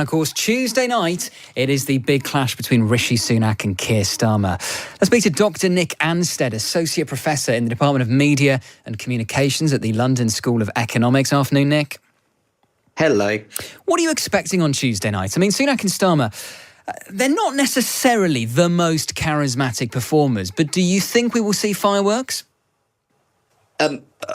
Of course, Tuesday night, it is the big clash between Rishi Sunak and Keir Starmer. Let's speak to Dr. Nick Anstead, Associate Professor in the Department of Media and Communications at the London School of Economics. Afternoon, Nick. Hello. What are you expecting on Tuesday night? I mean, Sunak and Starmer, they're not necessarily the most charismatic performers, but do you think we will see fireworks?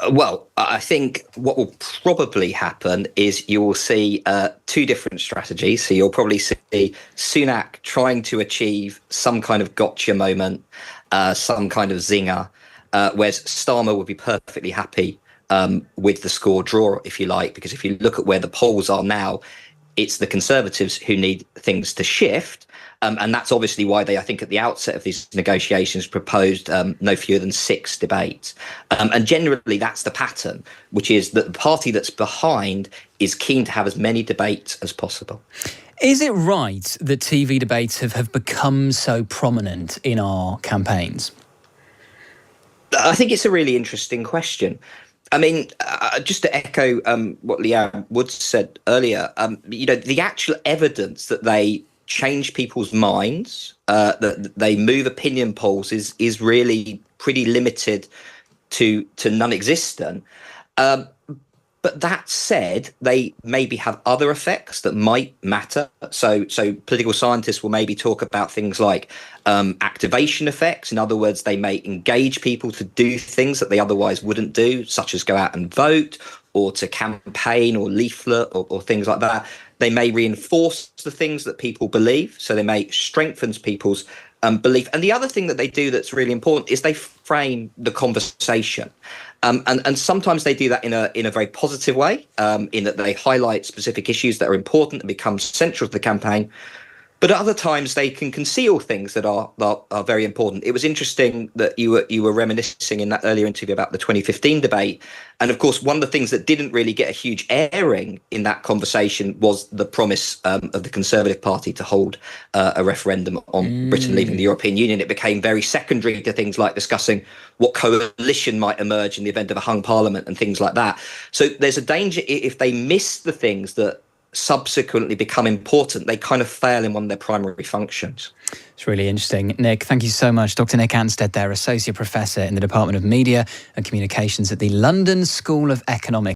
Well, I think what will probably happen is you will see two different strategies. So you'll probably see Sunak trying to achieve some kind of gotcha moment, some kind of zinger, whereas Starmer would be perfectly happy with the score draw, if you like, because if you look at where the polls are now, it's the Conservatives who need things to shift. And that's obviously why they, I think, at the outset of these negotiations proposed no fewer than 6 debates. And generally, that's the pattern, which is that the party that's behind is keen to have as many debates as possible. Is it right that TV debates have become so prominent in our campaigns? I think it's a really interesting question. I mean, just to echo what Leanne Woods said earlier, the actual evidence that they change people's minds, that they move opinion polls is really pretty limited to non-existent. But that said, they maybe have other effects that might matter. So political scientists will maybe talk about things like activation effects. In other words, they may engage people to do things that they otherwise wouldn't do, such as go out and vote or to campaign or leaflet or things like that. They may reinforce the things that people believe. So they may strengthen people's belief. And the other thing that they do that's really important is they frame the conversation. And sometimes they do that in a very positive way, in that they highlight specific issues that are important and become central to the campaign. But at other times they can conceal things that are very important. It was interesting that you were reminiscing in that earlier interview about the 2015 debate. And of course, one of the things that didn't really get a huge airing in that conversation was the promise of the Conservative Party to hold a referendum on Britain leaving the European Union. It became very secondary to things like discussing what coalition might emerge in the event of a hung parliament and things like that. So there's a danger if they miss the things that subsequently become important, they kind of fail in one of their primary functions. It's really interesting. Nick, thank you so much. Dr. Nick Anstead there, Associate Professor in the Department of Media and Communications at the London School of Economics.